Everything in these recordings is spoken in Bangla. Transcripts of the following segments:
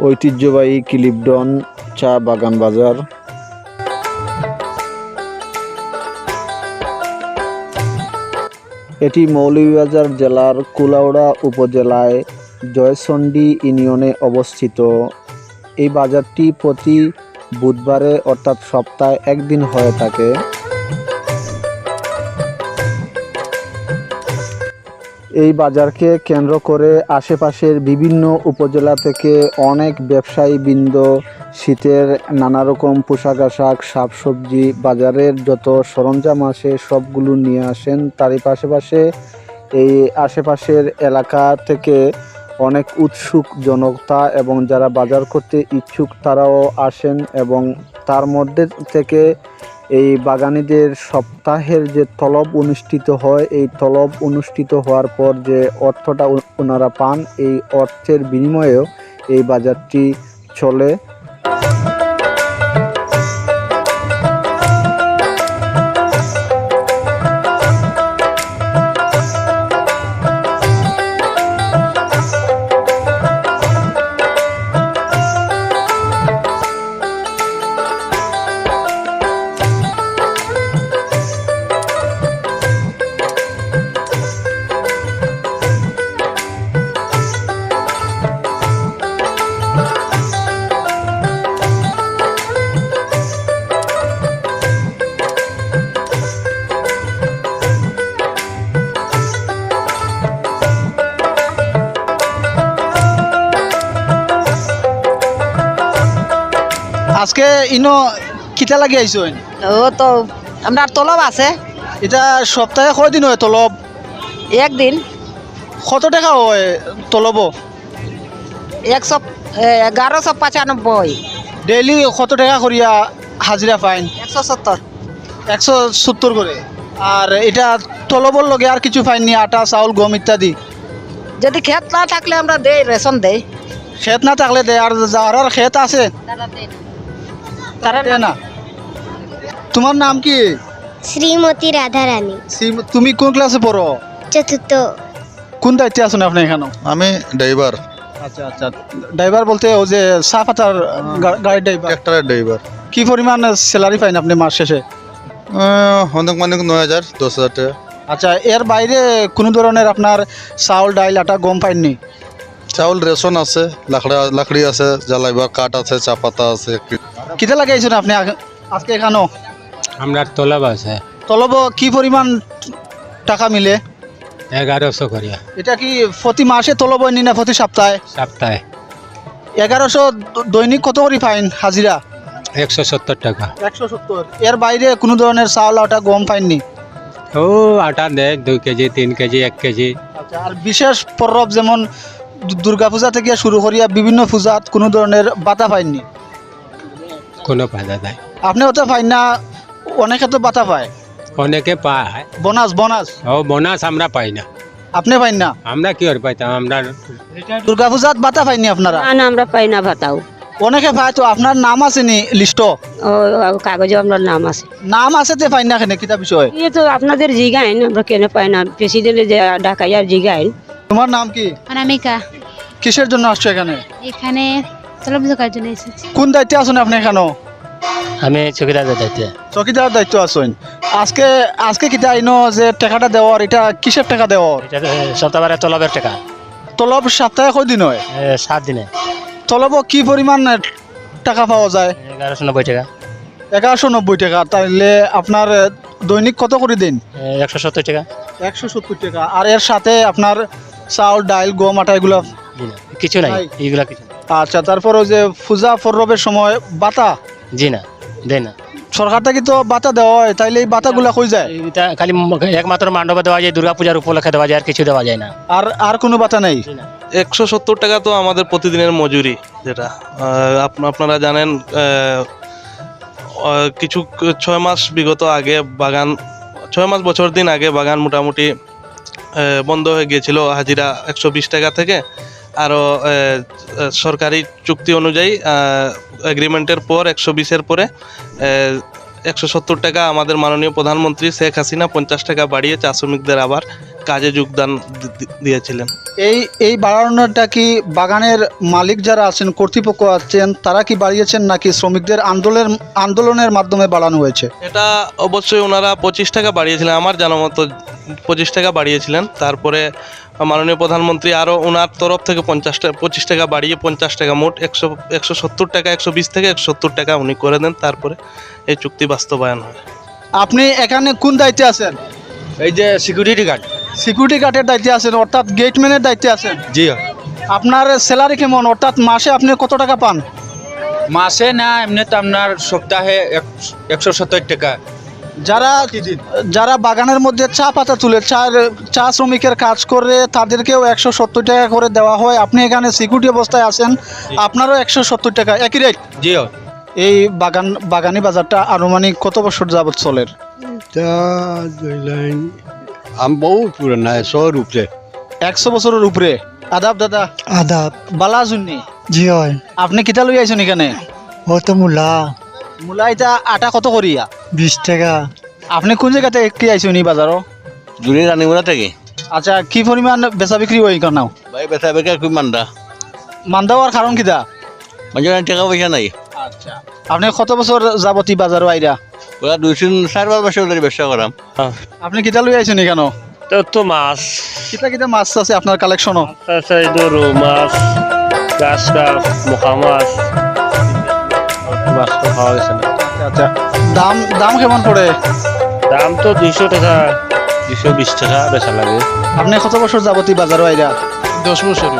ঐতিহ্যবাহী ক্লিবডন চা বাগান বাজার। এটি মৌলভীবাজার জেলার কুলাউড়া উপজেলায় জয়চণ্ডী ইউনিয়নে অবস্থিত। এই বাজারটি প্রতি বুধবারে অর্থাৎ সপ্তাহে একদিন হয়ে থাকে। এই বাজারকে কেন্দ্র করে আশেপাশের বিভিন্ন উপজেলা থেকে অনেক ব্যবসায়ীবৃন্দ শীতের নানা রকম পোশাক আশাক, শাকসবজি, বাজারের যত সরঞ্জাম আছে সবগুলো নিয়ে আসেন। তারই পাশে এই আশেপাশের এলাকা থেকে অনেক উৎসুক জনতা এবং যারা বাজার করতে ইচ্ছুক তারাও আসেন, এবং তার মধ্যে থেকে এই বাগানীদের সপ্তাহের যে তলব অনুষ্ঠিত হয়, এই তলব অনুষ্ঠিত হওয়ার পর যে অর্থটা ওনারা পান, এই অর্থের বিনিময়েও এই বাজারটি চলে। আজকে ইনো কিতা লাগি আইছেন? ও তো আমরা তলব আছে। এটা সপ্তাহে কয়দিন হয় তলব? একদিন। কত টাকা হয় তলব? 1195। ডেইলি কত টাকা করিয়া হাজিরা পাইন? 170। 170 করে। আর এটা তলবর লগে আর কিছু পাইনি? আটা, চাউল, গম ইত্যাদি? যদি ক্ষেত না থাকলে আমরা দেই, রেশন দেই। ক্ষেত না থাকলে দেয়, আর যার ক্ষেত আছে তারা দেয় না। তোমার নাম কি? শ্রীমতী রাধারানী। তুমি কোন ক্লাসে পড়ো? চতুর্থ। কোন দায়িত্বে আছেন আপনি এখানে? আমি ড্রাইভার। আচ্ছা আচ্ছা, ড্রাইভার বলতে ও যে সাফাতার গাড়ির ড্রাইভার? ট্রাক্টরের ড্রাইভার। কি পরিমাণ স্যালারি পাইন আপনি মাস শেষে? অনেক 9,000 10,000 টাকা। আচ্ছা, এর বাইরে কোনো ধরনের আপনার চাউল, ডাইল, আটা, গম পাইননি? চাউল রেশন আছে, লাকড়ি আছে, জ্বালাইবার কাঠ আছে, চা পাতা আছে। কিতা লাগাইছেন আপনি আজকে এখানেও? আমরা তলব আছে। তলব কি পরিমাণ টাকা মিলে? 1100 করিয়া। এটা কি প্রতি মাসে তলব হয়নি না প্রতি সপ্তাহে? সপ্তাহে। 1100 দৈনিক কত করে পাইন হাজিরা? 170 টাকা। 170। এর বাইরে কোনো ধরনের চাউল, আটা, গম পাইননি? ও আটা দেয় 2 কেজি, 3 কেজি, 1 কেজি। আচ্ছা, আর বিশেষ পরব যেমন দুর্গা পূজা থেকে শুরু করিয়া বিভিন্ন পূজাত কোনো ধরনের বাতা পাইননি? কোনো বাধা নাই। আপনি ওটা পাইন না? অনেকে তো বাতা পায়। অনেকে পায় বোনাস। ও বোনাস আমরা পাই না। আপনি পাইন না? আমরা কি আর পাইতাম? আমরা দুর্গা পূজাত বাতা পাইনি আপনারা? না, আমরা পাই না ভাতাও। অনেকে পায় তো, আপনার নাম আছে নি লিস্ট? ও কাগজে আপনার নাম আছে। নাম আছে তে পাই না কেন? কিতা বিষয়? এ তো আপনাদের জিগাইন, আমরা কেন পাই না? প্রেসিডেন্টে যে ঢাকায় আর জিগাইন। তোমার নাম কি? অনামিকা। কিসের জন্য আসছো এখানে? এখানে তলব জোগাড় জন্য এসেছি। কোন দায়িত্বে আছেন আপনি এখানেও? আমি চকিদারের দায়িত্বে। চকিদার দায়িত্ব আছেন। আজকে কিতা আইনো যে টাকাটা দেওয়ার, এটা কিসের টাকা দেওয়ার? এটা সপ্তাহে তলবের টাকা। তলব সপ্তাহে কয়দিন হয়? 7 দিনে। তলব কি পরিমাণ টাকা পাওয়া যায়? 1190 টাকা। 1190 টাকা। তাহলে আপনার দৈনিক কত করে দিন? 170 টাকা। 170 টাকা। আর এর সাথে আপনার চাউল, ডাইল, গম, আটা এগুলো কিছু নাই, এইগুলা কিছু। আচ্ছা, তারপর ওই যে পূজা পরবের সময় বাতা? জি না, দেয় না। সরকার থেকে তো বাতা দেওয়া হয়, তাইলে এই বাতাগুলা কই যায়? এটা খালি একমাত্র মণ্ডপে দেওয়া যায়, দুর্গা পূজার উপলক্ষে দেওয়া যায়, আর কিছু দেওয়া যায় না। আর কোনো বাতা নেই? 170 টাকা তো আমাদের প্রতিদিনের মজুরি, যেটা আপনারা জানেন। কিছু 6 মাস বিগত আগে বাগান, 6 মাস বছর দিন আগে বাগান মোটামুটি বন্ধ হয়ে গিয়েছিল হাজিরা 120 টাকা থেকে। আরও সরকারি চুক্তি অনুযায়ী এগ্রিমেন্টের পর 120-এর পরে 170 টাকা আমাদের মাননীয় প্রধানমন্ত্রী শেখ হাসিনা 50 টাকা বাড়িয়ে চা শ্রমিকদের আবার কাজে যোগদান দিয়েছিলেন। এই বাড়ানোটা কি বাগানের মালিক যারা আছেন, কর্তৃপক্ষ আছেন, তারা কি বাড়িয়েছেন নাকি শ্রমিকদের আন্দোলনের মাধ্যমে বাড়ানো হয়েছে? এটা অবশ্যই ওনারা 25 টাকা বাড়িয়েছিলেন, আমার জানা মতো 25 টাকা বাড়িয়েছিলেন। তারপরে মাননীয় প্রধানমন্ত্রী আরও ওনার তরফ থেকে 25 টাকা বাড়িয়ে 50 টাকা, মোট 170 টাকা, 120 থেকে 170 টাকা উনি করে দেন। তারপরে এই চুক্তি বাস্তবায়ন হয়। আপনি এখানে কোন দায়িত্বে আছেন? এই যে সিকিউরিটি গার্ড। সিকিউরিটি গার্ডের দায়িত্বে আছেন, অর্থাৎ গেটম্যানের দায়িত্বে আছেন। জি। আপনার স্যালারি কেমন, অর্থাৎ মাসে আপনি কত টাকা পান? মাসে না, এমনি তো আপনার সপ্তাহে 170 টাকা। যারা বাগানের মধ্যে চা পাতা তুলে চা শ্রমিকের কাজ করে তাদেরকেও 170 টাকা করে দেওয়া হয়। আপনি এখানে সিকিউরিটি অবস্থায় আছেন, আপনারও 170 টাকা, একই রেট। জি। এই বাগানি বাজারটা আনুমানিক কত বছর যাবত চলের? हम बहुत पुराना है, 100 रुपये। 100 বছরের উপরে। আদাব দাদা। আদাব। বালা শুননি। জি হয়। আপনি কিতা লই আইছেন এখানে? ও তো মূলা এটা আটা কত করিয়া? 20 টাকা। আপনি কোন জায়গাতে কি আইছেন এই বাজারও? জুনি রানীমুরা থেকে। আচ্ছা, কি পরিমাণ বেচা বিক্রি হয় কেন? ভাই বেচা বেকা খুব মান্দা। মান্দা হওয়ার কারণ কিতা? মানে টাকা পয়সা নাই। আচ্ছা, আপনি কত বছর যাবতী বাজারও আইরা? ওরা 2-4 বছর ধরে ব্যবসা করাম। আপনি কিতা লই আইছেন এখানে? তো মাছ কিতা মাছ আছে আপনার কালেকশনও? আছে, রৌ মাছ, গাছ কাপ, মোকা মাছ, মাছ তো খাওয়া গেছে না। আচ্ছা, দাম কেমন পড়ে? দাম তো 200 টাকা, 220 টাকা বেচা লাগে। আপনি কত বছর যাবতী বাজারও আইরা? 10 বছর।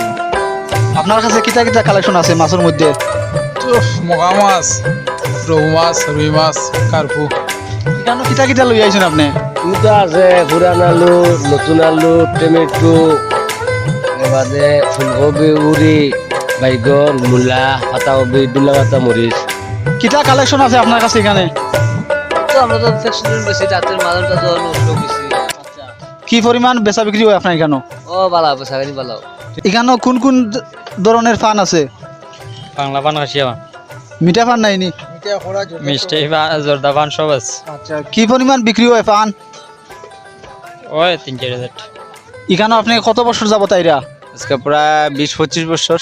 আপনার কাছে কিতা কালেকশন আছে মাছের মধ্যে? মোকা মাছ, রৌ মাছ, রুই মাছ, কার্পু। এখানে কিতা লই আইছেন আপনি? দুটো আছে, পুরান আলু, নতুন আলু, টমেটো, এবারে ফুলকপি, উড়ি, বাইগন, মূলা, পাতাকপি, দুলা পাতা, মরিচ। কিতা কালেকশন আছে আপনার কাছে এখানে? আমরা তো বেশি রাতের মালটা তো বেশি। কি পরিমাণ বেচা বিক্রি হয় আপনার এখানে? ও ভালো বেচা বিক্রি ভালো। এখানে কোন ধরনের ফান আছে? বাংলা পান, খাসিয়া পান। মিঠা ফান নাইনি? মিষ্টি পান, জর্দা পান সব আছে। আচ্ছা, কি পরিমাণ বিক্রি হয় ফান? ওই 3-4 হাজার। এখানে আপনি কত বছর যাবত আইরা? আজকে প্রায় 20-25 বছর।